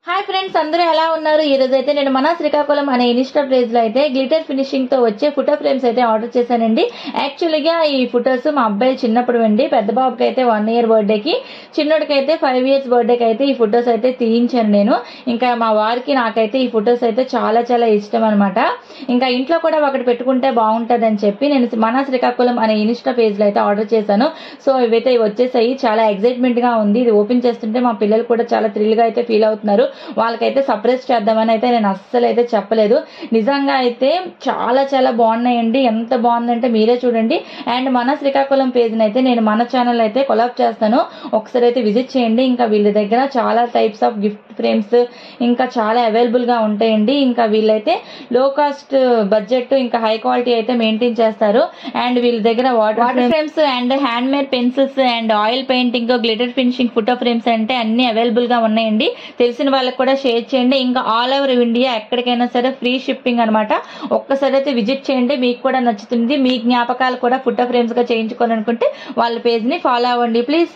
Hi friends, అందరూ ఎలా ఉన్నారు? ఈ రోజు అయితే నేను మన శ్రీకాకుళం అనే ఇన్స్టా పేజ్ లో అయితే గ్లిటర్ ఫినిషింగ్ తో వచ్చే ఫోటో ఫ్రేమ్స్ అయితే ఆర్డర్ చేశానండి. యాక్చువల్గా ఈ ఫొటోస్ మా అబ్బాయి చిన్నప్పుడు అండి. పెద్ద బాబుకి అయితే 1 year బర్త్డేకి, చిన్నోడికి అయితే 5 years బర్త్డేకి అయితే ఈ ఫొటోస్ అయితే తీయించాను నేను. ఇంకా మా వారికి నాకైతే ఈ ఫొటోస్ అయితే చాలా చాలా ఇష్టం అనమాట. ఇంకా ఇంట్లో కూడా ఒకటి పెట్టుకుంటే బాగుంటది అని చెప్పి నేను మన శ్రీకాకుళం అనే ఇన్స్టా పేజ్ లో అయితే ఆర్డర్ చేశాను. సో ఇవైతే వచ్చేసాయి. చాలా ఎక్సైట్మెంట్ గా ఉంది. ఇది ఓపెన్ చేస్తుంటే మా పిల్లలు కూడా చాలా థ్రిల్ గా అయితే ఫీల్ అవుతున్నారు. వాళ్ళకైతే సర్ప్రైజ్ చేద్దామని అయితే నేను అస్సలు అయితే చెప్పలేదు. నిజంగా అయితే చాలా చాలా బాగున్నాయండి. ఎంత బాగుందంటే మీరే చూడండి. అండ్ మన శ్రీకాకుళం పేజ్ అయితే నేను మన ఛానల్ అయితే కొలాబ్ చేస్తాను, ఒకసారి అయితే విజిట్ చేయండి. ఇంకా వీళ్ళ దగ్గర చాలా టైప్స్ ఆఫ్ గిఫ్ట్ ఫ్రేమ్స్ ఇంకా చాలా అవైలబుల్ గా ఉంటాయండి. ఇంకా వీళ్ళైతే లో కాస్ట్ బడ్జెట్ ఇంకా హై క్వాలిటీ అయితే మెయింటైన్ చేస్తారు. అండ్ వీళ్ళ దగ్గర water frames and hand made pencils and oil painting, glitter finishing photo frames అంటే అన్ని అవైలబుల్ గా ఉన్నాయండి. తెలిసిన వాళ్ళకి కూడా షేర్ చేయండి. ఇంకా ఆల్ ఓవర్ ఇండియా ఎక్కడికైనా సరే ఫ్రీ షిప్పింగ్ అనమాట. ఒక్కసారి అయితే విజిట్ చేయండి, మీకు కూడా నచ్చుతుంది. మీ జ్ఞాపకాలు కూడా ఫోటో ఫ్రేమ్స్ గా చేయించుకోవాలనుకుంటే వాళ్ళ పేజ్ ని ఫాలో అవ్వండి ప్లీజ్.